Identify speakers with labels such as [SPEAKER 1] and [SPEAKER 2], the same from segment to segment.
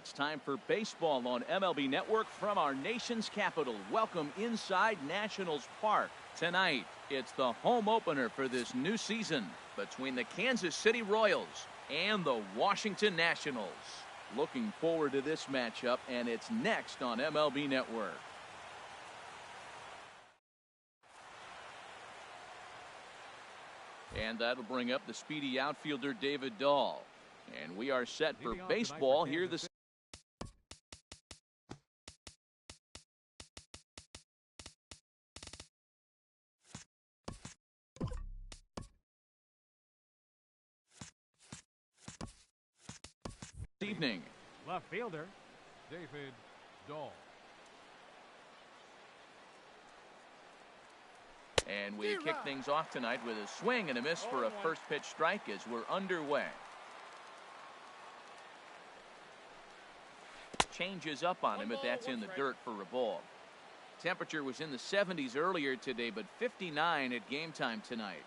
[SPEAKER 1] It's time for baseball on MLB Network from our nation's capital. Welcome inside Nationals Park. Tonight, it's the home opener for this new season between the Kansas City Royals and the Washington Nationals. Looking forward to this matchup, and it's next on MLB Network. And that'll bring up the speedy outfielder David Dahl. And we are set for baseball here this evening.
[SPEAKER 2] Left fielder, David Dahl.
[SPEAKER 1] And we kick things off tonight with a swing and a miss for a first pitch strike as we're underway. Changes up on him, but that's in the dirt for a ball. Temperature was in the 70s earlier today, but 59 at game time tonight.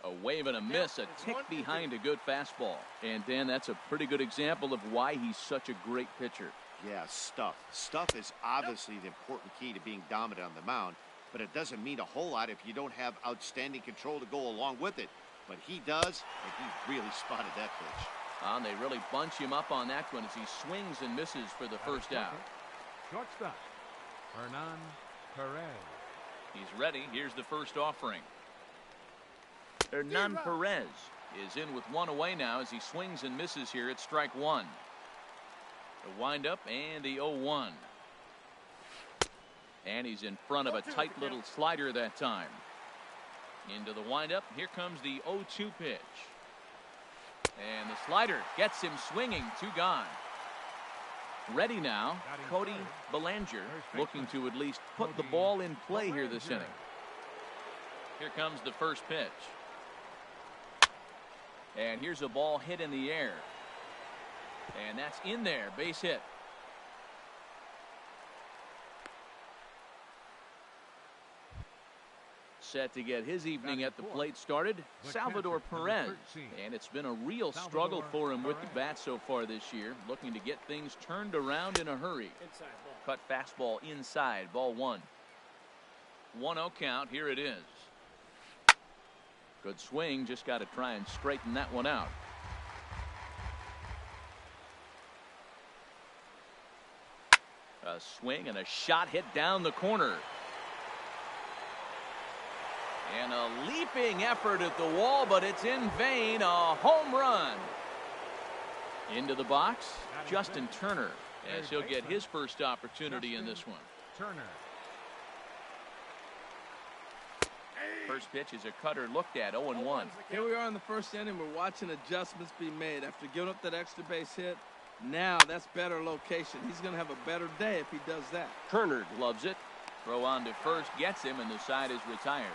[SPEAKER 1] A wave and a miss, a tick behind a good fastball. And Dan, that's a pretty good example of why he's such a great pitcher.
[SPEAKER 3] Yeah, stuff. Stuff is obviously the important key to being dominant on the mound, but it doesn't mean a whole lot if you don't have outstanding control to go along with it. But he does, and he really spotted that pitch.
[SPEAKER 1] And they really bunch him up on that one as he swings and misses for the first out.
[SPEAKER 2] Shortstop, Hernan Perez.
[SPEAKER 1] He's ready. Here's the first offering. Hernan Perez is in with one away now as he swings and misses here at strike one. The windup and the 0-1. And he's in front of a tight little slider that time. Into the windup. Here comes the 0-2 pitch. And the slider gets him swinging. Two gone. Ready now, Cody Bellinger looking to at least put the ball in play here this inning. Here comes the first pitch. And here's a ball hit in the air. And that's in there, base hit. Set to get his evening at the plate started, Salvador Perez. And it's been a real struggle for him with the bat so far this year, looking to get things turned around in a hurry. Cut fastball inside, ball one. 1-0 count, here it is. Good swing, just got to try and straighten that one out. A swing and a shot hit down the corner. And a leaping effort at the wall, but it's in vain. A home run. Into the box, Justin Turner, as he'll get his first opportunity in this one.
[SPEAKER 2] Turner.
[SPEAKER 1] First pitch is a cutter looked at, 0-1.
[SPEAKER 4] Here we are in the first inning. We're watching adjustments be made after giving up that extra base hit. Now that's better location. He's going to have a better day if he does that.
[SPEAKER 1] Turner loves it. Throw on to first, gets him, and the side is retired.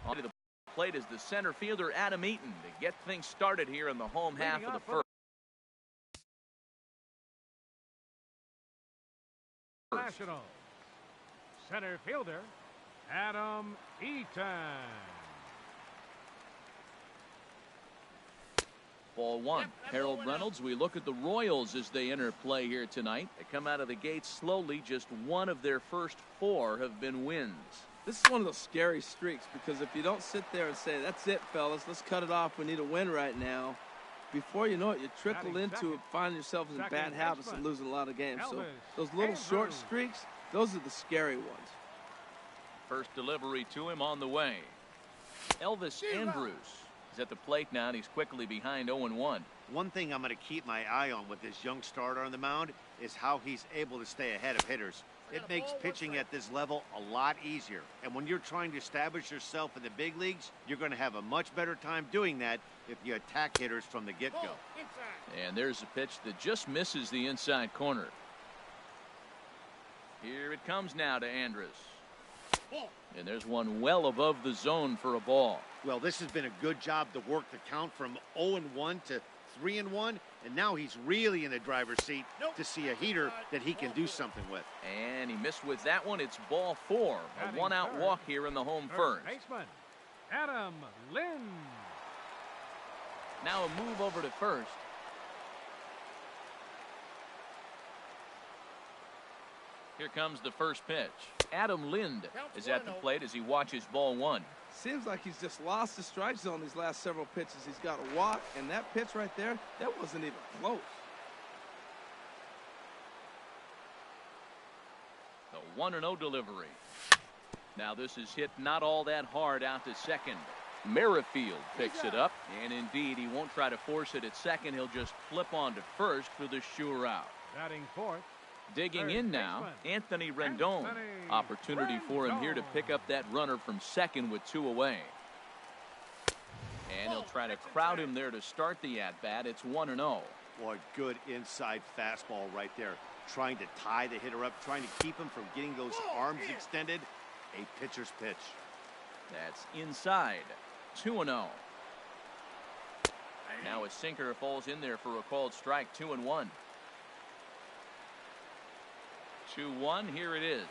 [SPEAKER 1] On to the plate is the center fielder Adam Eaton to get things started here in the home half of the first.
[SPEAKER 2] National center fielder Adam Eaton.
[SPEAKER 1] Ball one. Harold Reynolds. We look at the Royals as they enter play here tonight. They come out of the gate slowly. Just one of their first four have been wins.
[SPEAKER 4] This is one of those scary streaks because if you don't sit there and say, that's it, fellas, let's cut it off, we need a win right now, before you know it, you trickle into it, find yourself in bad habits and losing a lot of games. So those little short streaks, those are the scary ones.
[SPEAKER 1] First delivery to him on the way. Elvis Andrus is at the plate now, and he's quickly behind 0-1.
[SPEAKER 3] One thing I'm going to keep my eye on with this young starter on the mound is how he's able to stay ahead of hitters. It makes pitching at this level a lot easier. And when you're trying to establish yourself in the big leagues, you're going to have a much better time doing that if you attack hitters from the get-go.
[SPEAKER 1] And there's a pitch that just misses the inside corner. Here it comes now to Andrus. And there's one well above the zone for a ball.
[SPEAKER 3] Well, this has been a good job to work the count from 0-1 to 3-1, and now he's really in the driver's seat to see a heater that he can do something with.
[SPEAKER 1] And he missed with that one. It's ball 4. A one-out walk here in the home first.
[SPEAKER 2] Baseman, Adam Lind.
[SPEAKER 1] Now a move over to first. Here comes the first pitch. Adam Lind is at the plate as he watches ball 1.
[SPEAKER 4] Seems like he's just lost the strike zone these last several pitches. He's got a walk, and that pitch right there, that wasn't even close.
[SPEAKER 1] The 1-0 delivery. Now this is hit not all that hard out to second. Merrifield picks it up, and indeed he won't try to force it at second. He'll just flip on to first for the sure out.
[SPEAKER 2] Batting fourth.
[SPEAKER 1] Digging in now, Anthony Rendon. Opportunity for him here to pick up that runner from second with 2 away. And he'll try to crowd him there to start the at-bat. It's 1-0.
[SPEAKER 3] Boy, good inside fastball right there. Trying to tie the hitter up, trying to keep him from getting those arms extended. A pitcher's pitch.
[SPEAKER 1] That's inside. 2-0. Now a sinker falls in there for a called strike. 2-1. 2-1, here it is.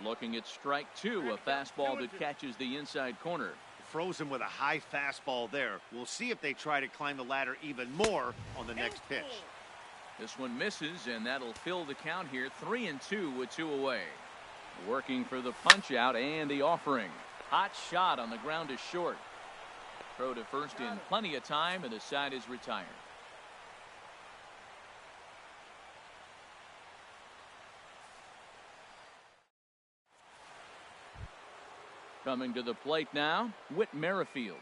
[SPEAKER 1] Looking at strike 2, a fastball that catches the inside corner.
[SPEAKER 3] Frozen with a high fastball there. We'll see if they try to climb the ladder even more on the next pitch.
[SPEAKER 1] This one misses, and that'll fill the count here. 3-2 with 2 away. Working for the punch out and the offering. Hot shot on the ground is short. Throw to first in plenty of time, and the side is retired. Coming to the plate now, Whit Merrifield.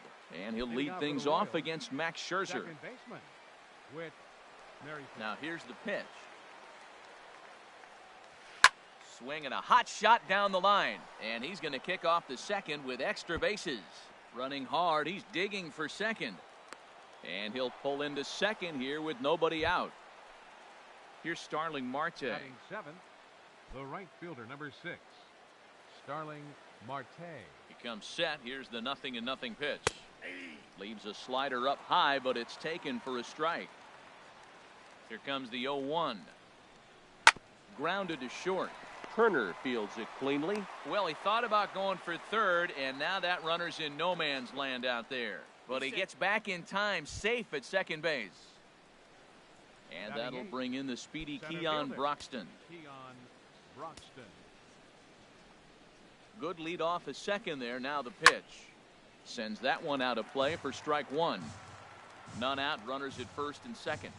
[SPEAKER 1] And he'll lead things off against Max Scherzer.
[SPEAKER 2] Second baseman, Whit Merrifield.
[SPEAKER 1] Now here's the pitch. Swing and a hot shot down the line. And he's going to kick off the second with extra bases. Running hard, he's digging for second. And he'll pull into second here with nobody out. Here's Starling Marte.
[SPEAKER 2] Batting seventh, the right fielder, number 6, Starling Marte.
[SPEAKER 1] He comes set. Here's the 0-0 pitch. Leaves a slider up high, but it's taken for a strike. Here comes the 0-1. Grounded to short. Turner fields it cleanly. Well, he thought about going for third, and now that runner's in no man's land out there. But he gets back in time, safe at second base. And that'll bring in the speedy Keon Broxton.
[SPEAKER 2] Keon Broxton.
[SPEAKER 1] Good lead off a second there. Now the pitch. Sends that one out of play for strike 1. None out. Runners at first and second.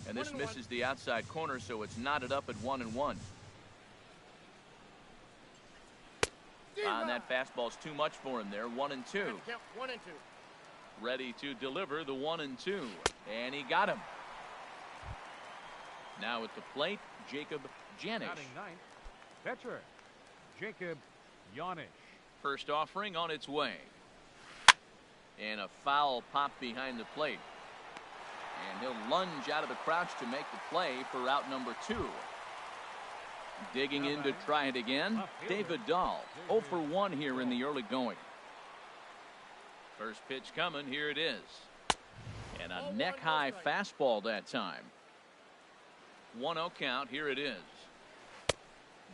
[SPEAKER 1] And this misses the outside corner, so it's knotted up at 1-1. And that fastball's too much for him there. 1-2. Ready to deliver the 1-2. And he got him. Now at the plate, Jacob Janish.
[SPEAKER 2] Batting ninth, pitcher Jacob Janish.
[SPEAKER 1] First offering on its way. And a foul pop behind the plate. And he'll lunge out of the crouch to make the play for out number 2. Digging in to try it again, David Dahl. 0 for 1 here in the early going. First pitch coming, here it is. And a neck-high fastball that time. 1-0 count, here it is.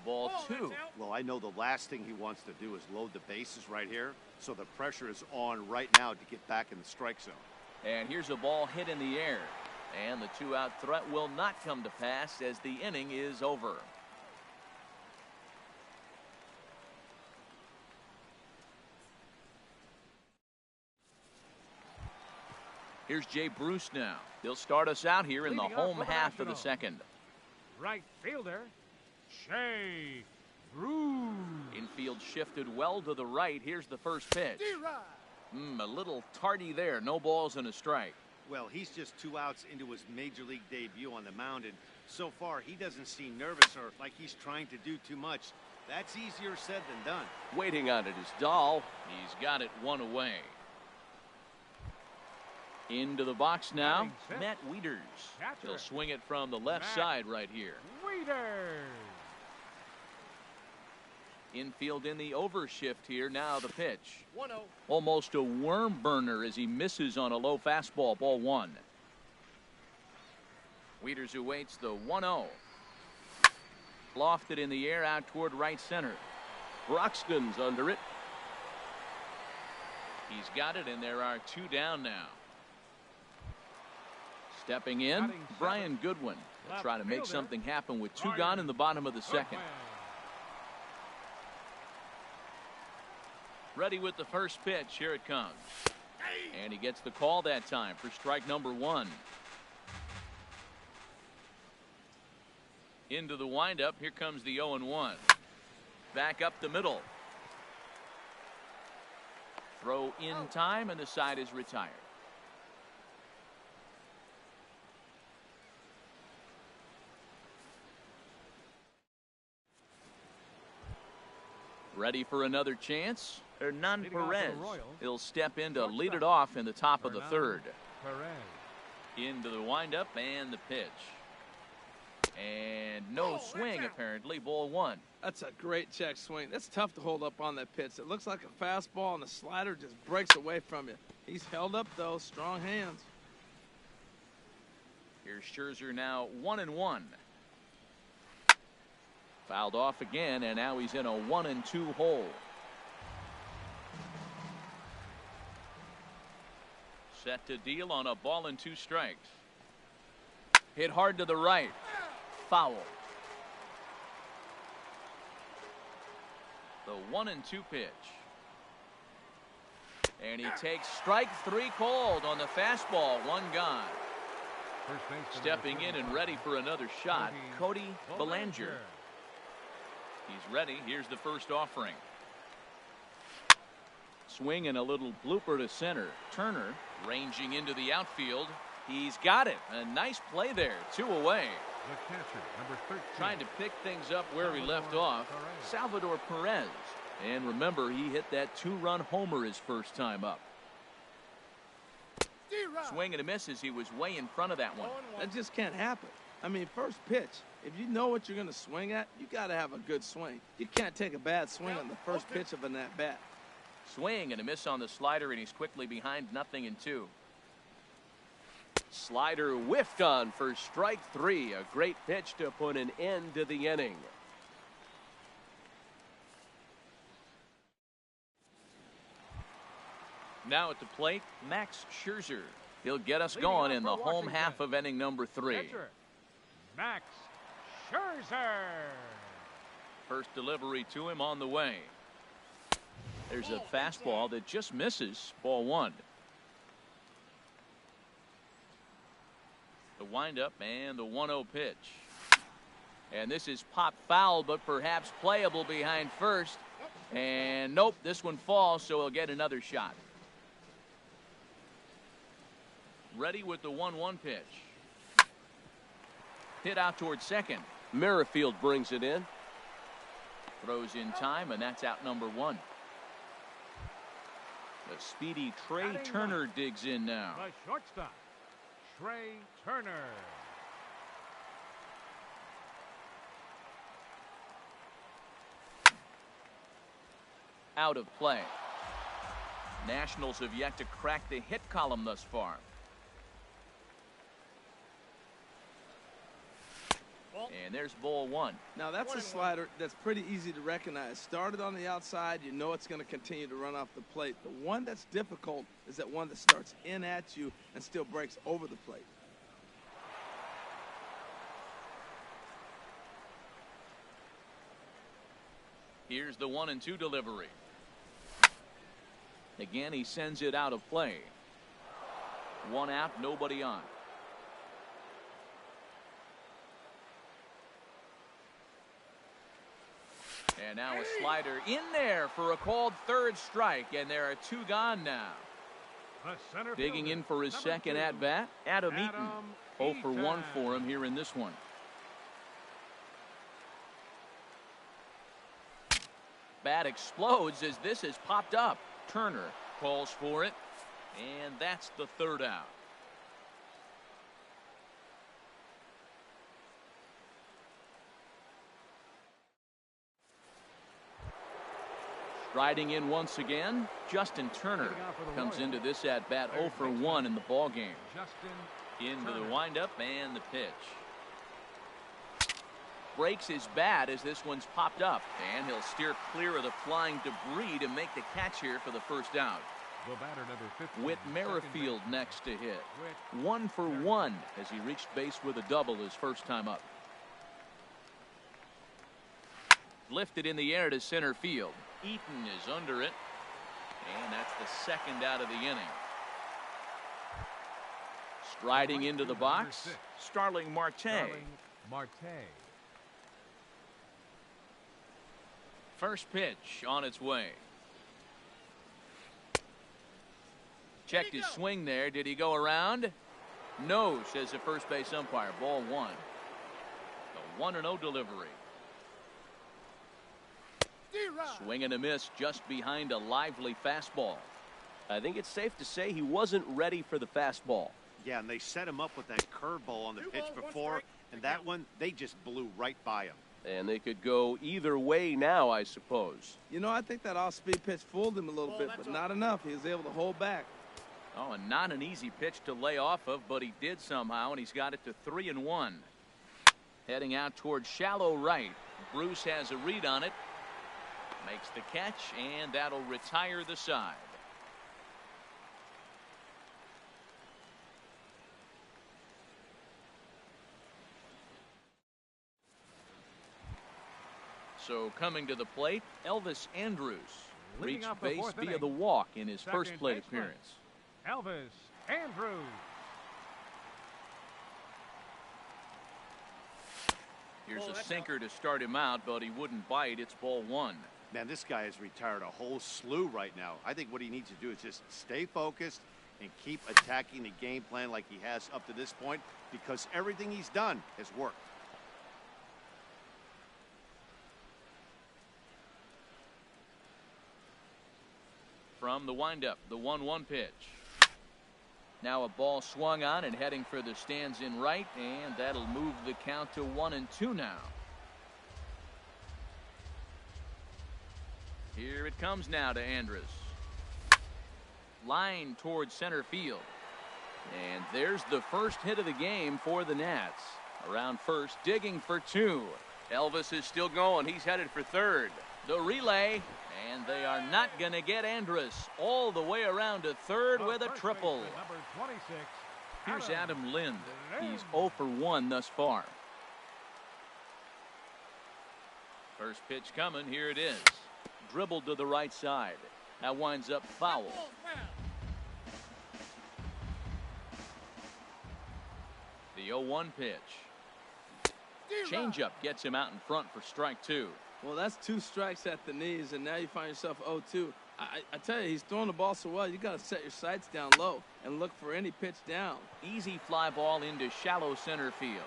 [SPEAKER 1] Ball 2.
[SPEAKER 3] Well, I know the last thing he wants to do is load the bases right here, so the pressure is on right now to get back in the strike zone.
[SPEAKER 1] And here's a ball hit in the air. And the 2-out threat will not come to pass as the inning is over. Here's Jay Bruce now. He'll start us out here in the home half of the second.
[SPEAKER 2] Right fielder, Jay Bruce.
[SPEAKER 1] Infield shifted well to the right. Here's the first pitch. A little tardy there. No balls and a strike.
[SPEAKER 3] Well, he's just 2 outs into his major league debut on the mound, and so far he doesn't seem nervous or like he's trying to do too much. That's easier said than done.
[SPEAKER 1] Waiting on it is Dahl. He's got it 1 away. Into the box now, Matt Wieters. He'll swing it from the left side right here.
[SPEAKER 2] Wieters.
[SPEAKER 1] Infield in the overshift here. Now the pitch.
[SPEAKER 5] 1-0.
[SPEAKER 1] Almost a worm burner as he misses on a low fastball. Ball 1. Wieters awaits the 1-0. Lofted in the air out toward right center.
[SPEAKER 5] Broxton's under it.
[SPEAKER 1] He's got it, and there are 2 down now. Stepping in, Brian Goodwin will try to make something happen with 2 gone in the bottom of the second. Ready with the first pitch. Here it comes. And he gets the call that time for strike number 1. Into the windup. Here comes the 0-1. Back up the middle. Throw in time, and the side is retired. Ready for another chance? Hernan Perez. He'll step in to lead it off in the top of the 3rd. Into the windup and the pitch. And no swing, apparently. Ball 1.
[SPEAKER 4] That's a great check swing. That's tough to hold up on that pitch. It looks like a fastball, and the slider just breaks away from you. He's held up, though. Strong hands.
[SPEAKER 1] Here's Scherzer now 1-1. Fouled off again, and now he's in a 1-2 hole. Set to deal on a ball and 2 strikes. Hit hard to the right. Foul. The 1-2 pitch. And he takes strike 3 called on the fastball. 1 gone. Stepping in and ready for another shot, Cody Bellinger. He's ready. Here's the first offering. Swing and a little blooper to center. Turner ranging into the outfield. He's got it. A nice play there. 2 away.
[SPEAKER 2] The catcher, number 13.
[SPEAKER 1] Trying to pick things up where he left off. Salvador Perez. And remember, he hit that 2-run homer his first time up. Swing and a miss as he was way in front of that one.
[SPEAKER 4] That just can't happen. I mean, first pitch, if you know what you're going to swing at, you got to have a good swing. You can't take a bad swing on the first pitch of an at-bat.
[SPEAKER 1] Swing and a miss on the slider, and he's quickly behind 0-2.
[SPEAKER 5] Slider whiffed on for strike 3. A great pitch to put an end to the inning.
[SPEAKER 1] Now at the plate, Max Scherzer. He'll get us going in the home half of inning number 3.
[SPEAKER 2] Catcher, Max Scherzer.
[SPEAKER 1] First delivery to him on the way. There's a fastball that just misses. Ball 1. The windup and the 1-0 pitch. And this is pop foul, but perhaps playable behind first. And nope, this one falls, so he'll get another shot. Ready with the 1-1 pitch. Hit out towards second.
[SPEAKER 5] Merrifield brings it in.
[SPEAKER 1] Throws in time, and that's out number 1. The speedy Trey Turner digs in now.
[SPEAKER 2] The shortstop, Trey Turner.
[SPEAKER 1] Out of play. Nationals have yet to crack the hit column thus far. And there's ball 1.
[SPEAKER 4] Now that's a slider that's pretty easy to recognize. Started on the outside, you know it's going to continue to run off the plate. The one that's difficult is that one that starts in at you and still breaks over the plate.
[SPEAKER 1] Here's the 1-2 delivery. Again, he sends it out of play. 1 out, nobody on. And now a slider in there for a called 3rd strike, and there are 2 gone now. Digging in for his second at-bat, Adam Eaton. 0 for 1 for him here in this one. Bat explodes as this has popped up. Turner calls for it, and that's the 3rd out. Riding in once again, Justin Turner comes into this at-bat 0 for 1 in the ball game. Into the windup and the pitch. Breaks his bat as this one's popped up, and he'll steer clear of the flying debris to make the catch here for the first out.
[SPEAKER 2] The batter, number 15,
[SPEAKER 1] Whit Merrifield next to hit. 1 for 1 as he reached base with a double his first time up. Lifted in the air to center field. Eaton is under it, and that's the second out of the inning. Striding into the box, Starling Marte. First pitch on its way. Checked his swing there. Did he go around? No, says the first base umpire. Ball 1. The 1-0 delivery. Swing and a miss just behind a lively fastball.
[SPEAKER 5] I think it's safe to say he wasn't ready for the fastball.
[SPEAKER 3] Yeah, and they set him up with that curveball on the pitch before, and that one, they just blew right by him.
[SPEAKER 5] And they could go either way now, I suppose.
[SPEAKER 4] You know, I think that off-speed pitch fooled him a little bit, but not enough. He was able to hold back.
[SPEAKER 1] Oh, and not an easy pitch to lay off of, but he did somehow, and he's got it to 3-1. Heading out towards shallow right. Bruce has a read on it. Makes the catch, and that'll retire the side. So coming to the plate, Elvis Andrus reached base via the walk in his first plate appearance.
[SPEAKER 2] Elvis Andrus.
[SPEAKER 1] Here's a sinker to start him out, but he wouldn't bite. It's ball 1.
[SPEAKER 3] Man, this guy has retired a whole slew right now. I think what he needs to do is just stay focused and keep attacking the game plan like he has up to this point, because everything he's done has worked.
[SPEAKER 1] From the windup, the 1-1 pitch. Now a ball swung on and heading for the stands in right, and that'll move the count to 1-2 now. Here it comes now to Andrus. Line towards center field. And there's the first hit of the game for the Nats. Around first, digging for 2. Elvis is still going. He's headed for third. The relay, and they are not going to get Andrus all the way around to third with a triple. Here's Adam Lind. He's 0 for 1 thus far. First pitch coming. Here it is. Dribbled to the right side. That winds up foul. The 0-1 pitch. Changeup gets him out in front for strike 2.
[SPEAKER 4] Well, that's 2 strikes at the knees, and now you find yourself 0-2. I tell you, he's throwing the ball so well, you got to set your sights down low and look for any pitch down.
[SPEAKER 1] Easy fly ball into shallow center field.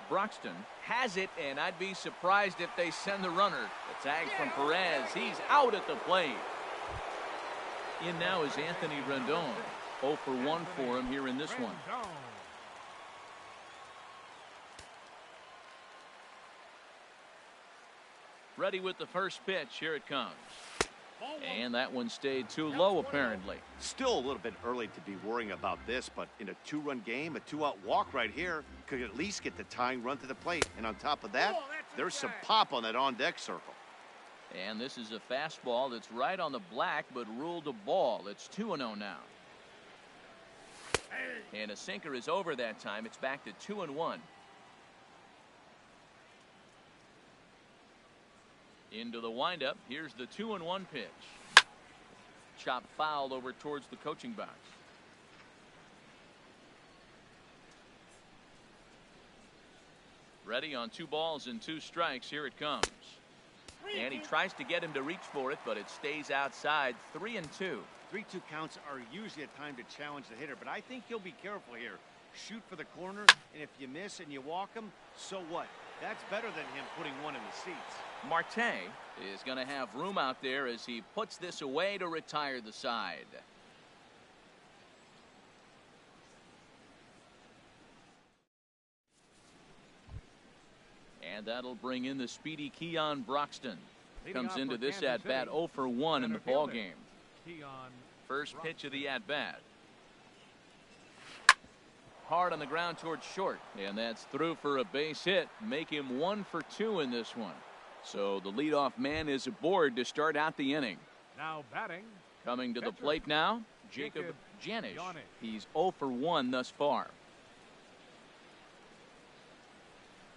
[SPEAKER 1] Broxton has it, and I'd be surprised if they send the runner. The tag from Perez. He's out at the plate. In now is Anthony Rendon. 0 for 1 for him here in this one. Ready with the first pitch. Here it comes. And that one stayed too low, apparently.
[SPEAKER 3] Still a little bit early to be worrying about this, but in a 2-run game, a 2-out walk right here could at least get the tying run to the plate. And on top of that, there's some pop on that on-deck circle.
[SPEAKER 1] And this is a fastball that's right on the black, but ruled a ball. It's 2-0 now. And a sinker is over that time. It's back to 2-1. Into the windup. Here's the 2-1 pitch. Chop foul over towards the coaching box. Ready on 2 balls and 2 strikes. Here it comes. And he tries to get him to reach for it, but it stays outside. 3-2.
[SPEAKER 3] 3-2 counts are usually a time to challenge the hitter, but I think he'll be careful here. Shoot for the corner, and if you miss and you walk him, so what? That's better than him putting one in the seats.
[SPEAKER 1] Marte is going to have room out there as he puts this away to retire the side. And that'll bring in the speedy Keon Broxton. Comes into this at-bat 0 for 1 in the ball game. First pitch of the at-bat. Hard on the ground towards short, and that's through for a base hit. Make him 1 for 2 in this one. So the leadoff man is aboard to start out the inning.
[SPEAKER 2] Now batting.
[SPEAKER 1] Coming to the plate now, Jacob Janisch. He's 0 for 1 thus far.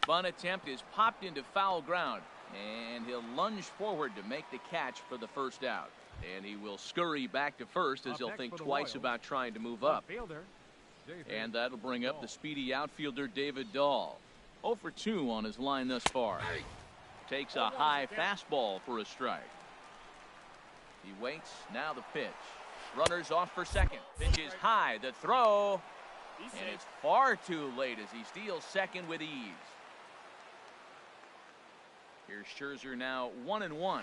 [SPEAKER 1] Bunt attempt is popped into foul ground, and he'll lunge forward to make the catch for the first out. And he will scurry back to first as he'll think twice about trying to move up. And that'll bring up the speedy outfielder David Dahl. 0 for 2 on his line thus far. Takes a high fastball for a strike. He waits, now the pitch. Runners off for second. Pitch is high, the throw. And it's far too late as he steals second with ease. Here's Scherzer now 1-1.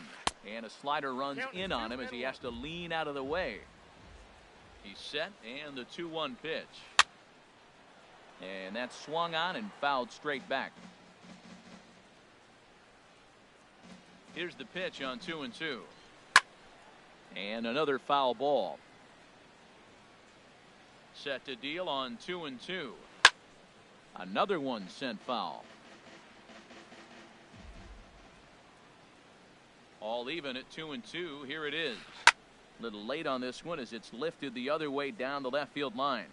[SPEAKER 1] And a slider runs in on him as he has to lean out of the way. He's set, and the 2-1 pitch. And that's swung on and fouled straight back. Here's the pitch on 2-2. And another foul ball. Set to deal on 2-2. Another one sent foul. All even at 2-2. Here it is. A little late on this one as it's lifted the other way down the left field line.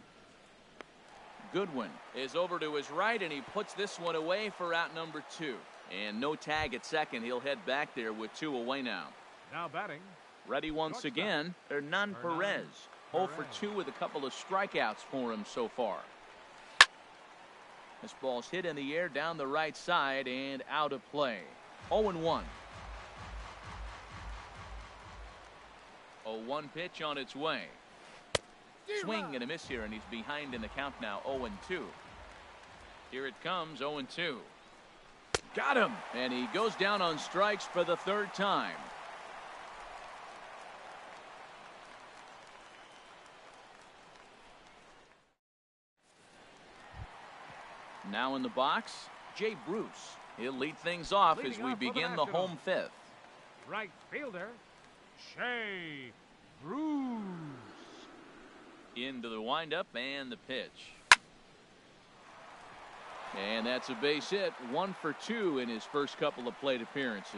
[SPEAKER 1] Goodwin is over to his right, and he puts this one away for out number 2. And no tag at second. He'll head back there with 2 away now.
[SPEAKER 2] Now batting.
[SPEAKER 1] Ready once again, Hernan Perez. 0 for 2 with a couple of strikeouts for him so far. This ball's hit in the air down the right side and out of play. 0-1. 0-1 pitch on its way. Swing and a miss here, and he's behind in the count now. 0-2. Here it comes. 0-2. Got him, and he goes down on strikes for the 3rd time. Now in the box, Jay Bruce. He'll lead things off as we begin the home 5th.
[SPEAKER 2] Right fielder, Jay Bruce.
[SPEAKER 1] Into the windup and the pitch. And that's a base hit. 1 for 2 in his first couple of plate appearances.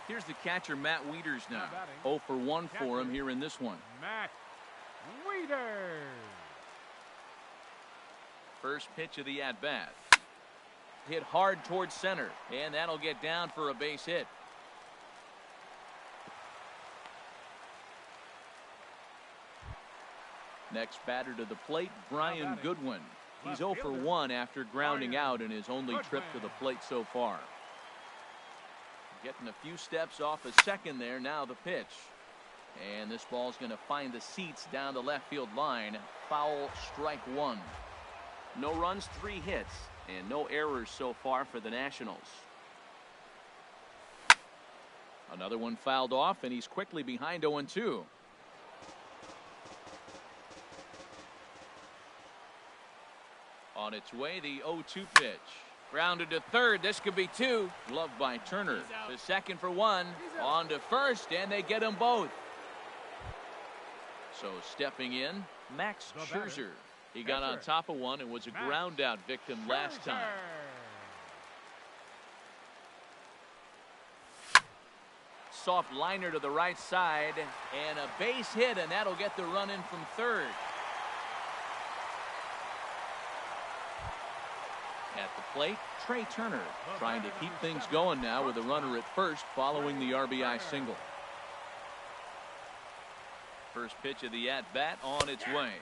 [SPEAKER 1] Here's the catcher, Matt Wieters now. 0 for 1 for him here in this one.
[SPEAKER 2] Matt Wieters.
[SPEAKER 1] First pitch of the at-bat. Hit hard towards center, and that'll get down for a base hit. Next batter to the plate, Brian Goodwin. He's 0 for 1 after grounding out in his only trip to the plate so far. Getting a few steps off a second there. Now the pitch. And this ball's going to find the seats down the left field line. Foul, strike 1. No runs, 3 hits, and no errors so far for the Nationals. Another one fouled off, and he's quickly behind 0-2. On its way, the 0-2 pitch. Grounded to third. This could be 2. Gloved by Turner. To second for 1. On to first, and they get them both. So stepping in, Max Scherzer. He got on top of one and was a ground out victim last time. Soft liner to the right side, and a base hit, and that'll get the run in from third. At the plate, Trey Turner trying to keep things going now with a runner at first following the RBI single. First pitch of the at-bat on its way.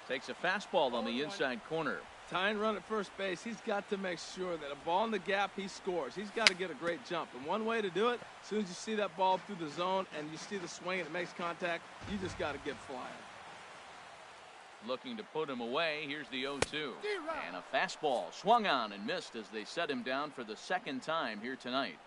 [SPEAKER 1] Takes a fastball on the inside corner.
[SPEAKER 4] Tying run at first base, he's got to make sure that a ball in the gap, he scores. He's got to get a great jump. And one way to do it, as soon as you see that ball through the zone and you see the swing and it makes contact, you just got to get flying.
[SPEAKER 1] Looking to put him away. Here's the 0-2. And a fastball swung on and missed as they set him down for the 2nd time here tonight.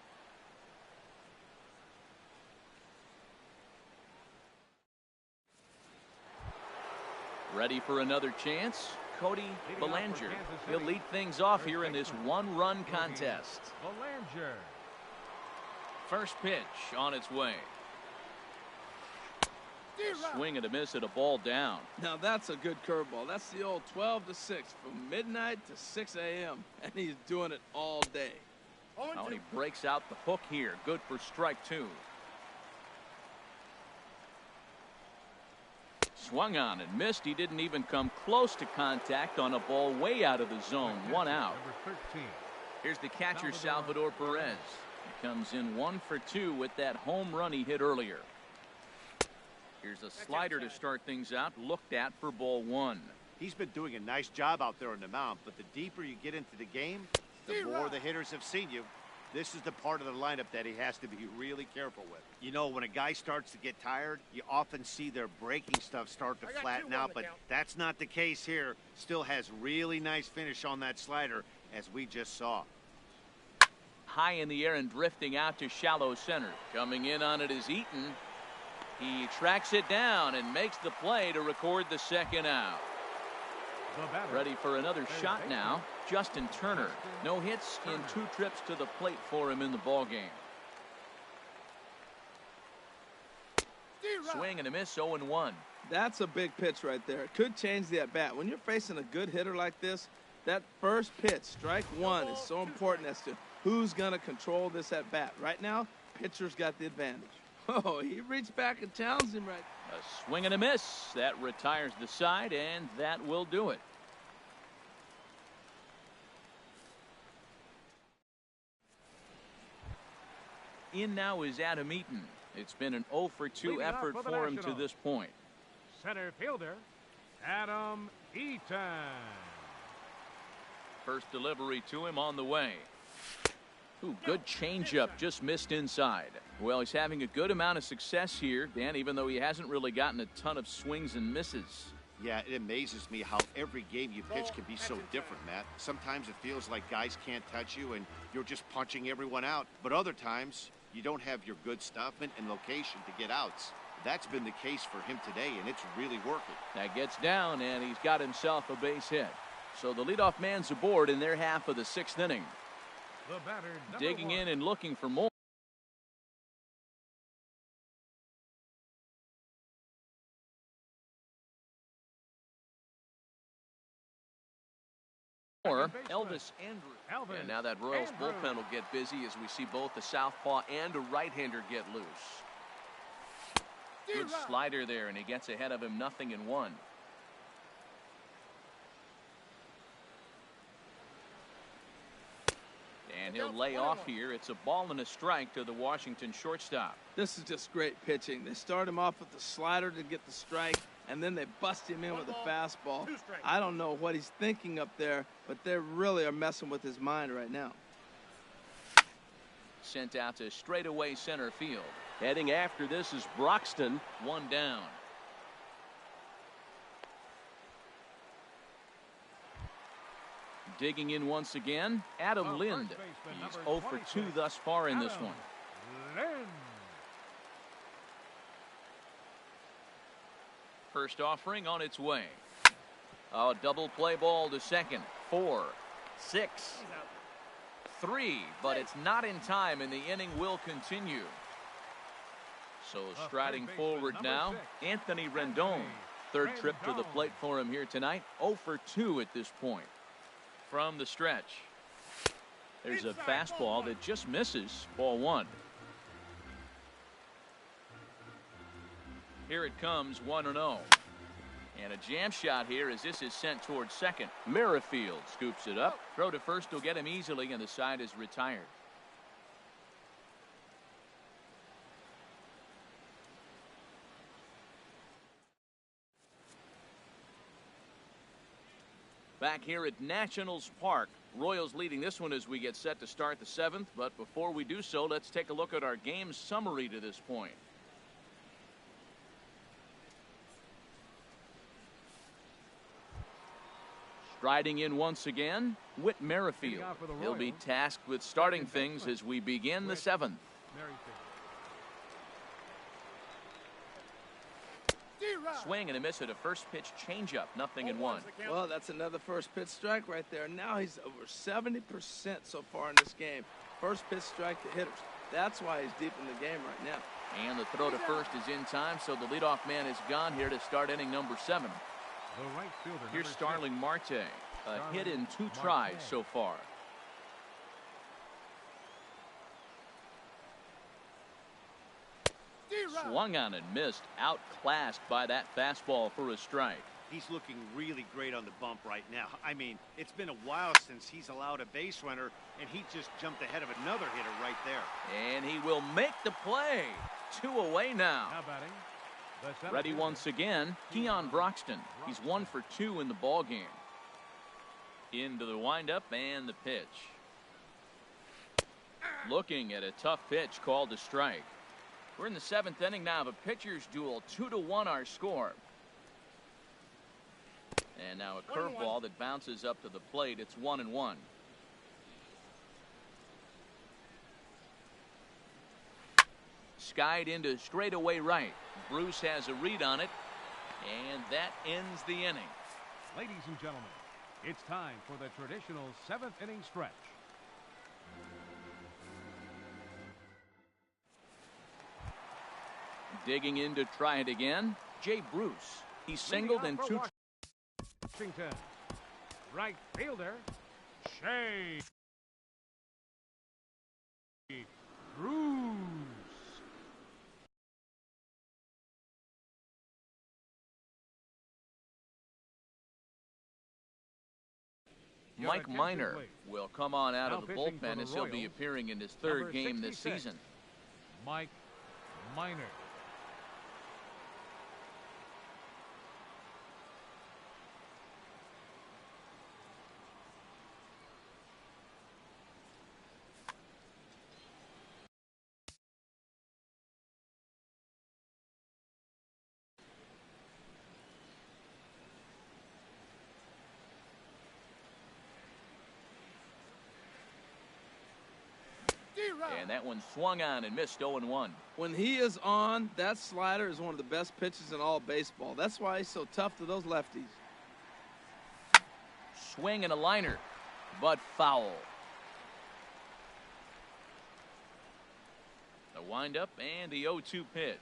[SPEAKER 1] Ready for another chance? Cody Bellinger. He'll lead things off here in this one-run contest.
[SPEAKER 2] Bellinger.
[SPEAKER 1] First pitch on its way. A swing and a miss at a ball down.
[SPEAKER 4] Now that's a good curveball. That's the old 12 to 6 from midnight to 6 a.m. and he's doing it all day.
[SPEAKER 1] Oh, and he breaks out the hook here. Good for strike 2. Swung on and missed. He didn't even come close to contact on a ball way out of the zone. 1 out.
[SPEAKER 2] Number 13.
[SPEAKER 1] Here's the catcher, Salvador Perez. He comes in 1 for 2 with that home run he hit earlier. Here's a slider to start things out, looked at for ball 1.
[SPEAKER 3] He's been doing a nice job out there on the mound, but the deeper you get into the game, the more the hitters have seen you. This is the part of the lineup that he has to be really careful with. You know, when a guy starts to get tired, you often see their breaking stuff start to flatten out, but that's not the case here. Still has really nice finish on that slider, as we just saw.
[SPEAKER 1] High in the air and drifting out to shallow center. Coming in on it is Eaton. He tracks it down and makes the play to record the second out. Ready for another shot now. Justin Turner. No hits in 2 trips to the plate for him in the ballgame. Swing and a miss, 0-1.
[SPEAKER 4] That's a big pitch right there. It could change the at-bat. When you're facing a good hitter like this, that first pitch, strike 1, is so important as to who's going to control this at-bat. Right now, pitcher's got the advantage. Oh, he reached back and challenged him right.
[SPEAKER 1] A swing and a miss. That retires the side, and that will do it. In now is Adam Eaton. It's been an 0 for 2 effort for him to this point.
[SPEAKER 2] Center fielder, Adam Eaton.
[SPEAKER 1] First delivery to him on the way. Ooh, good changeup, just missed inside. Well, he's having a good amount of success here, Dan, even though he hasn't really gotten a ton of swings and misses.
[SPEAKER 3] Yeah, it amazes me how every game you pitch can be so different, Matt. Sometimes it feels like guys can't touch you and you're just punching everyone out. But other times, you don't have your good stuff and location to get outs. That's been the case for him today, and it's really working.
[SPEAKER 1] That gets down, and he's got himself a base hit. So the leadoff man's aboard in their half of the 6th inning.
[SPEAKER 2] The batter,
[SPEAKER 1] digging
[SPEAKER 2] 1.
[SPEAKER 1] in and looking for more. Elvis Andrews. And now that Royals bullpen will get busy as we see both the southpaw and a right-hander get loose. Good slider there, and he gets ahead of him, 0-1. And he'll lay off here. It's a ball and a strike to the Washington shortstop.
[SPEAKER 4] This is just great pitching. They start him off with the slider to get the strike, and then they bust him in with a fastball. I don't know what he's thinking up there, but they really are messing with his mind right now.
[SPEAKER 1] Sent out to straightaway center field.
[SPEAKER 5] Heading after this is Broxton.
[SPEAKER 1] 1 down. Digging in once again, Adam Lind. He's 0 for 2 thus far in this one. First offering on its way. A double play ball to second. 4, 6, 3, but it's not in time, and the inning will continue. So striding forward now, Anthony Rendon. Third trip to the plate for him here tonight. 0 for 2 at this point. From the stretch, there's a fastball that just misses. Ball 1. Here it comes, 1-0. And a jam shot here as this is sent towards second. Merrifield scoops it up. Throw to first will get him easily, and the side is retired. Back here at Nationals Park, Royals leading this one as we get set to start the 7th. But before we do so, let's take a look at our game summary to this point. Striding in once again, Whit Merrifield. He'll be tasked with starting things as we begin the 7th. Swing and a miss at a first pitch changeup. 0-1.
[SPEAKER 4] Well, that's another first pitch strike right there. Now he's over 70% so far in this game. First pitch strike to hitters. That's why he's deep in the game right now.
[SPEAKER 1] And the throw to first is in time, so the leadoff man is gone here to start inning number 7.
[SPEAKER 2] The right fielder,
[SPEAKER 1] Here's
[SPEAKER 2] number
[SPEAKER 1] Starling Marte. A
[SPEAKER 2] Starling
[SPEAKER 1] hit in 2
[SPEAKER 2] Marte.
[SPEAKER 1] tries so far. Swung on and missed. Outclassed by that fastball for a strike.
[SPEAKER 3] He's looking really great on the bump right now. I mean, it's been a while since he's allowed a base runner, and he just jumped ahead of another hitter right there.
[SPEAKER 1] And he will make the play. 2 away now.
[SPEAKER 2] Now batting. The center
[SPEAKER 1] Ready
[SPEAKER 2] fielder,
[SPEAKER 1] once again, Keon Broxton. He's 1 for 2 in the ball game. Into the windup and the pitch. Looking at a tough pitch called a strike. We're in the 7th inning now of a pitcher's duel. 2-1 our score. And now a curveball that bounces up to the plate. It's 1-1. Skied into straightaway right. Bruce has a read on it, and that ends the inning.
[SPEAKER 2] Ladies and gentlemen, it's time for the traditional 7th inning stretch.
[SPEAKER 1] Digging in to try it again, Jay Bruce. He's singled in 2.
[SPEAKER 2] Washington. Right fielder, Shea Bruce.
[SPEAKER 1] Mike Minor will come on out
[SPEAKER 2] Now
[SPEAKER 1] of the
[SPEAKER 2] pitching for
[SPEAKER 1] bullpen
[SPEAKER 2] the
[SPEAKER 1] as he'll be
[SPEAKER 2] Royals,
[SPEAKER 1] appearing in his 3rd
[SPEAKER 2] number
[SPEAKER 1] game this
[SPEAKER 2] 66.
[SPEAKER 1] season.
[SPEAKER 2] Mike Minor.
[SPEAKER 1] And that one swung on and missed. 0-1.
[SPEAKER 4] When he is on, that slider is one of the best pitches in all baseball. That's why he's so tough to those lefties.
[SPEAKER 1] Swing and a liner, but foul. The windup and the 0-2 pitch.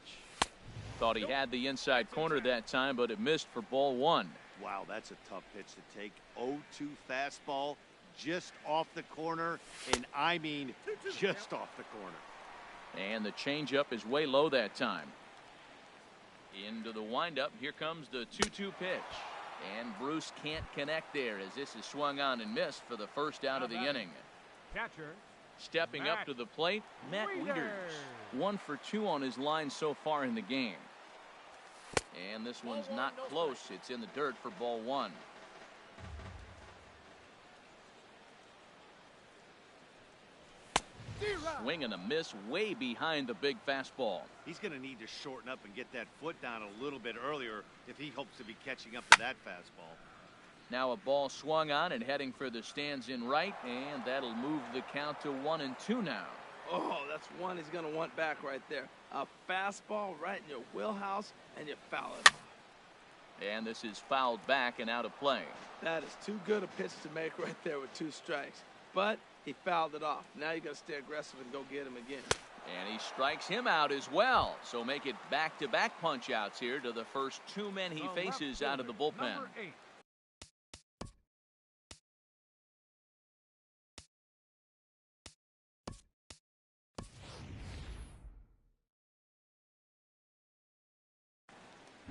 [SPEAKER 1] Thought he had the inside corner that time, but it missed for ball 1.
[SPEAKER 3] Wow, that's a tough pitch to take. 0-2 fastball, just off the corner, and I mean just off the corner.
[SPEAKER 1] And the changeup is way low that time. Into the windup. Here comes the 2-2 pitch. And Bruce can't connect there as this is swung on and missed for the first out of the inning.
[SPEAKER 2] Catcher.
[SPEAKER 1] Stepping up to the plate, Matt Wieters. 1 for 2 on his line so far in the game. And this one's not close. It's in the dirt for ball 1. Swing and a miss way behind the big fastball.
[SPEAKER 3] He's going to need to shorten up and get that foot down a little bit earlier if he hopes to be catching up to that fastball.
[SPEAKER 1] Now a ball swung on and heading for the stands in right, and that'll move the count to 1-2 now.
[SPEAKER 4] Oh, that's one he's going to want back right there. A fastball right in your wheelhouse, and you foul it.
[SPEAKER 1] And this is fouled back and out of play.
[SPEAKER 4] That is too good a pitch to make right there with 2 strikes. But he fouled it off. Now you got to stay aggressive and go get him again.
[SPEAKER 1] And he strikes him out as well. So make it back-to-back punch-outs here to the first 2 men he faces out of the bullpen.
[SPEAKER 2] Number 8.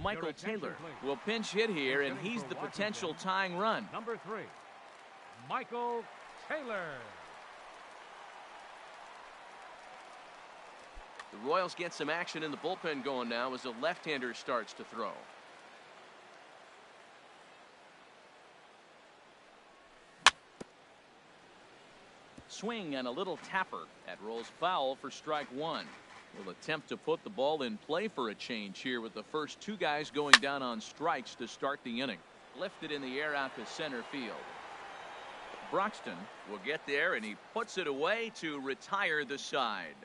[SPEAKER 1] Michael Taylor will pinch hit here, and he's the potential tying run.
[SPEAKER 2] Number 3, Michael Taylor.
[SPEAKER 5] The Royals get some action in the bullpen going now as the left-hander starts to throw.
[SPEAKER 1] Swing and a little tapper. That rolls foul for strike 1. Will attempt to put the ball in play for a change here with the first 2 guys going down on strikes to start the inning. Lifted in the air out to center field. Broxton will get there, and he puts it away to retire the side.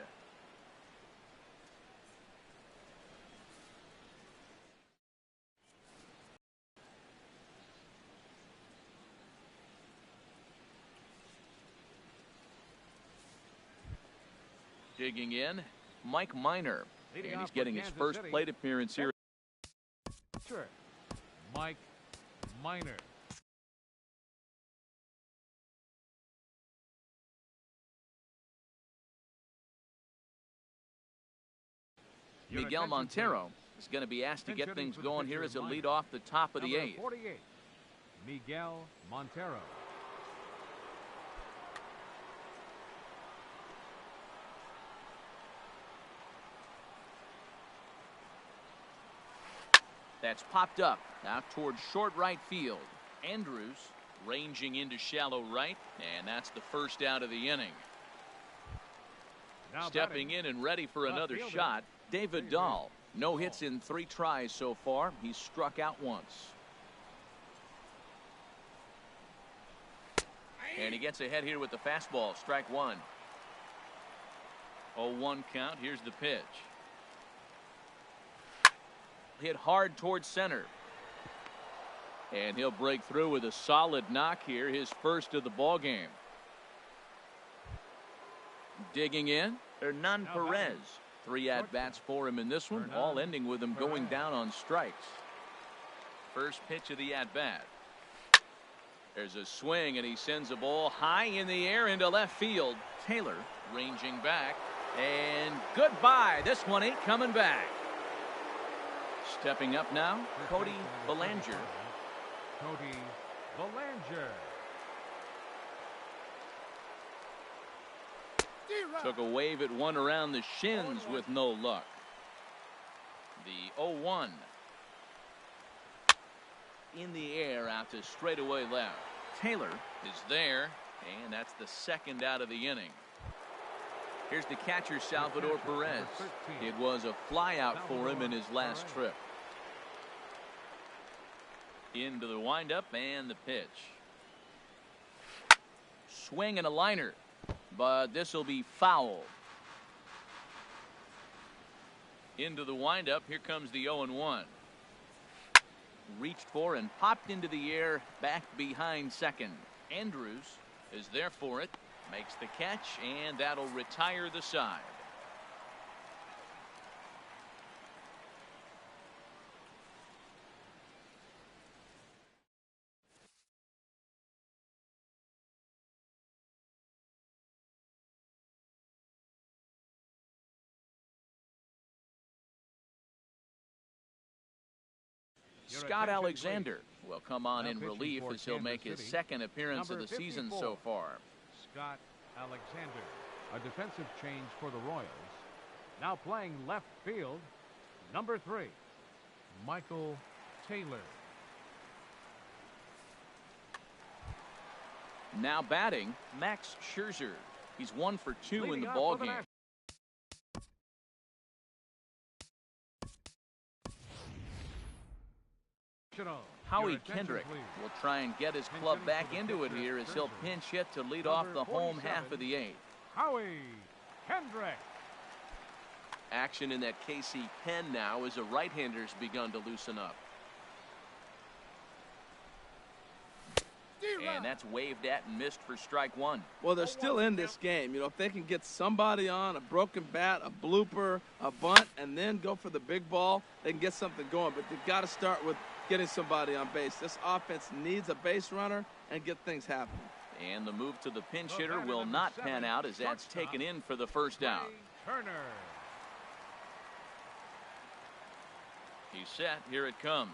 [SPEAKER 1] Digging in, Mike Minor. And he's getting his first plate appearance here.
[SPEAKER 2] Mike Minor.
[SPEAKER 1] Miguel Montero is going to be asked to get things going here as a lead off the top of the 8th.
[SPEAKER 2] 48, Miguel Montero.
[SPEAKER 1] That's popped up out towards short right field. Andrews ranging into shallow right, and that's the first out of the inning.
[SPEAKER 2] Now
[SPEAKER 1] Stepping in and ready for another shot, David Dahl. No hits in 3 tries so far. He's struck out once. And he gets ahead here with the fastball. Strike 1. 0-1 count. Here's the pitch. Hit hard towards center. And he'll break through with a solid knock here, his first of the ball game. Digging in, Hernan Perez. 3 at-bats for him in this one, all ending with him going down on strikes. First pitch of the at-bat. There's a swing, and he sends a ball high in the air into left field. Taylor ranging back, and goodbye. This one ain't coming back. Stepping up now, Cody Bellinger.
[SPEAKER 2] Cody Bellinger.
[SPEAKER 1] Took a wave at one around the shins with no luck. The 0-1. In the air out to straightaway left. Taylor is there, and that's the second out of the inning. Here's the catcher, Salvador Perez. It was a fly out for him in his last trip. Into the windup and the pitch. Swing and a liner, but this will be foul. Into the windup. Here comes the 0-1. Reached for and popped into the air back behind second. Andrews is there for it. Makes the catch, and that'll retire the side. Scott Alexander will come on in relief as he'll make his second appearance of the season so far.
[SPEAKER 2] Scott Alexander, a defensive change for the Royals. Now playing left field, number 3, Michael Taylor.
[SPEAKER 1] Now batting, Max Scherzer. He's 1 for 2 in the ball game. Howie Kendrick will try and get his club back into it here as he'll pinch hit to lead off the home half of the 8th.
[SPEAKER 2] Howie Kendrick.
[SPEAKER 5] Action in that KC pen now as a right-hander's begun to loosen up.
[SPEAKER 1] And that's waved at and missed for strike 1.
[SPEAKER 4] Well, they're still in this game. You know, if they can get somebody on, a broken bat, a blooper, a bunt, and then go for the big ball, they can get something going. But they've got to start with getting somebody on base. This offense needs a base runner and get things happening.
[SPEAKER 1] And the move to the pinch hitter will not pan out as that's taken in for the first out.
[SPEAKER 2] Turner.
[SPEAKER 1] He's set. Here it comes.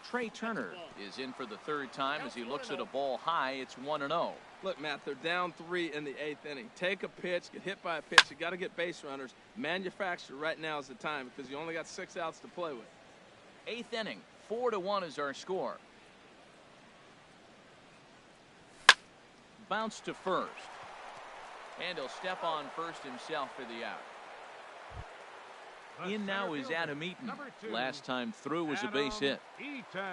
[SPEAKER 1] Trey Turner is in for the 3rd time as he looks at a ball high. It's 1-0.
[SPEAKER 4] Look, Matt, they're down 3 in the 8th inning. Take a pitch, get hit by a pitch. You got to get base runners. Manufacture right now is the time because you only got 6 outs to play with.
[SPEAKER 1] 8th inning, 4-1 is our score. Bounce to first. And he'll step on first himself for the out. In now is Adam Eaton. Last time through was a base hit.
[SPEAKER 2] Eaton.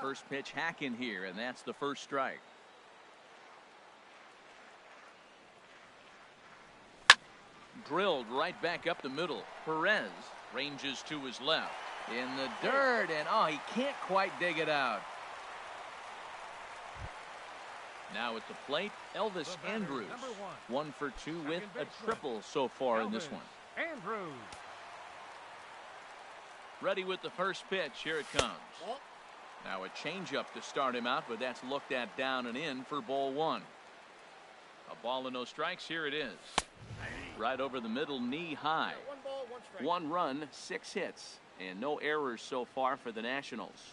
[SPEAKER 1] First pitch hack in here, and that's the first strike. Drilled right back up the middle. Perez ranges to his left. In the dirt, and oh, he can't quite dig it out. Now at the plate, Elvis
[SPEAKER 2] The batter,
[SPEAKER 1] Andrews.
[SPEAKER 2] number
[SPEAKER 1] 1 for 2 with
[SPEAKER 2] Second
[SPEAKER 1] a
[SPEAKER 2] baseman,
[SPEAKER 1] triple so far in this
[SPEAKER 2] Elvis
[SPEAKER 1] one.
[SPEAKER 2] Andrews.
[SPEAKER 1] Ready with the first pitch. Here it comes. Now a changeup to start him out, but that's looked at down and in for ball 1. A ball and no strikes. Here it is. Right over the middle, knee high.
[SPEAKER 6] 1 ball, 1 strike.
[SPEAKER 1] 1 run, 6 hits, and no errors so far for the Nationals.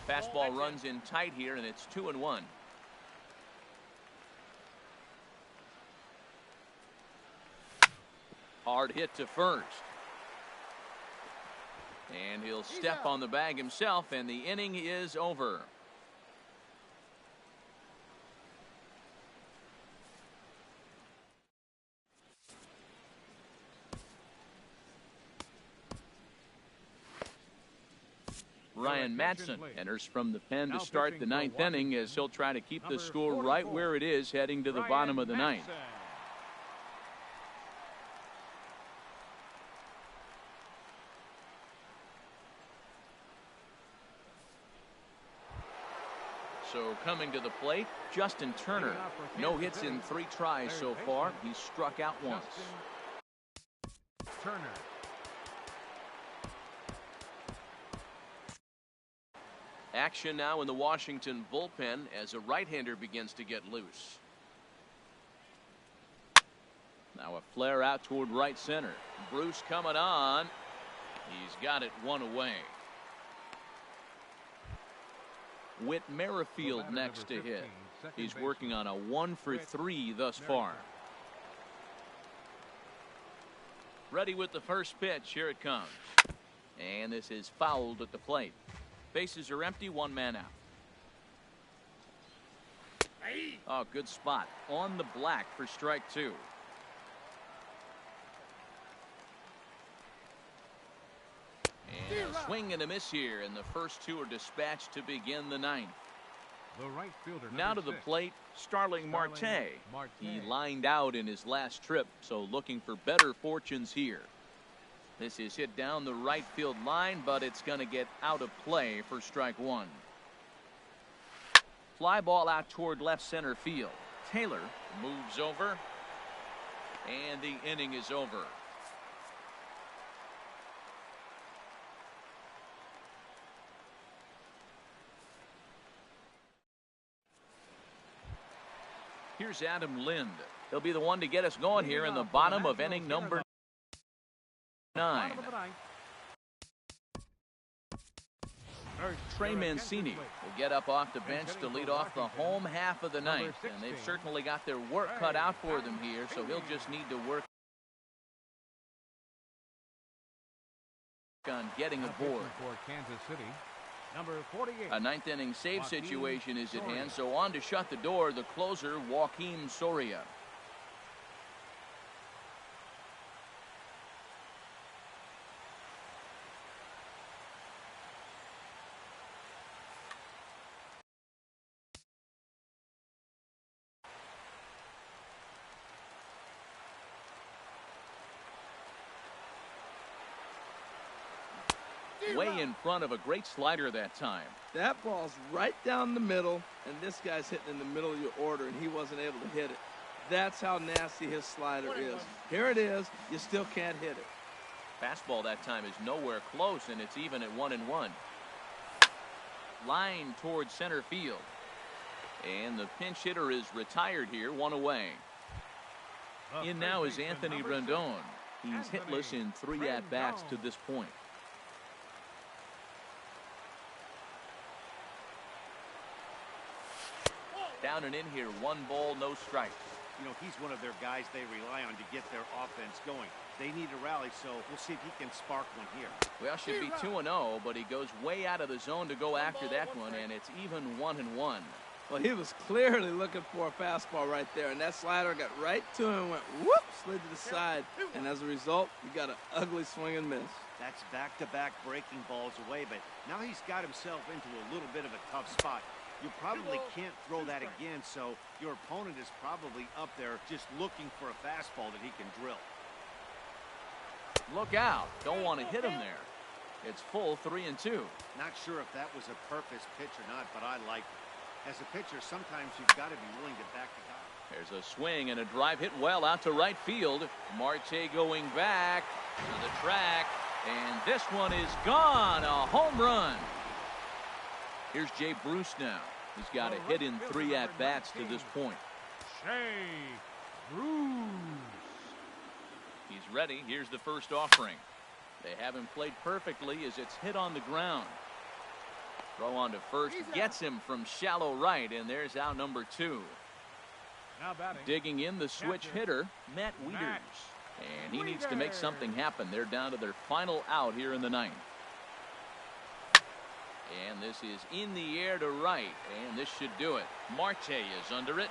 [SPEAKER 1] Fastball runs in tight here, and it's 2-1. Hard hit to first. And he'll step on the bag himself, and the inning is over. Ryan Madsen enters from the pen to start the 9th inning as he'll try to keep the score right where it is heading to the bottom of the 9th. So coming to the plate, Justin Turner. No hits in 3 tries so far. He's struck out once.
[SPEAKER 2] Turner.
[SPEAKER 5] Action now in the Washington bullpen as a right-hander begins to get loose.
[SPEAKER 1] Now a flare out toward right center. Bruce coming on. He's got it 1 away. Whit Merrifield next to hit. He's working on a 1 for 3 thus far. Ready with the first pitch. Here it comes. And this is fouled at the plate. Bases are empty, 1 man out. Oh, good spot. On the black for strike 2. And a swing and a miss here, and the first 2 are dispatched to begin the 9th.
[SPEAKER 2] The right fielder,
[SPEAKER 1] Now to the plate, Starling Marte. He lined out in his last trip, so looking for better fortunes here. This is hit down the right field line, but it's going to get out of play for strike 1. Fly ball out toward left center field. Taylor moves over, and the inning is over. Here's Adam Lind. He'll be the one to get us going here in the bottom of inning number 9. Trey Mancini will get up off the bench to lead off the home half of the 9th, and they've certainly got their work cut out for them here, so he'll just need to work on getting aboard. A 9th inning save situation is at hand, so on to shut the door, the closer, Joaquin Soria. Way in front of a great slider that time.
[SPEAKER 4] That ball's right down the middle, and this guy's hitting in the middle of your order, and he wasn't able to hit it. That's how nasty his slider is. Here it is. You still can't hit it.
[SPEAKER 1] Fastball that time is nowhere close, and it's even at 1-1. Line towards center field. And the pinch hitter is retired here, 1 away. In now is Anthony Rendon. He's hitless in 3 at-bats to this point. Down and in here, 1 ball, no strikes.
[SPEAKER 3] You know, he's one of their guys they rely on to get their offense going. They need a rally, so we'll see if he can spark one here.
[SPEAKER 1] Well, should be 2-0, but he goes way out of the zone to go after that one, and it's even 1-1.
[SPEAKER 4] Well, he was clearly looking for a fastball right there, and that slider got right to him and went whoop, slid to the side, and as a result, you got an ugly swing and miss.
[SPEAKER 3] That's back-to-back breaking balls away, but now he's got himself into a little bit of a tough spot. You probably can't throw that again, so your opponent is probably up there just looking for a fastball that he can drill.
[SPEAKER 1] Look out. Don't want to hit him there. It's full 3-2.
[SPEAKER 3] Not sure if that was a purpose pitch or not, but I like it. As a pitcher, sometimes you've got to be willing to back the guy.
[SPEAKER 1] There's a swing and a drive hit well out to right field. Marte going back to the track, and this one is gone. A home run. Here's Jay Bruce now. He's got a hit in 3 at-bats to this point.
[SPEAKER 2] Jay Bruce.
[SPEAKER 1] He's ready. Here's the first offering. They haven't played perfectly as it's hit on the ground. Throw on to first gets him from shallow right, and there's out number 2.
[SPEAKER 2] Now batting.
[SPEAKER 1] Digging in the switch hitter, Matt Wieters. And he needs to make something happen. They're down to their final out here in the 9th. And this is in the air to right, and this should do it. Marte is under it.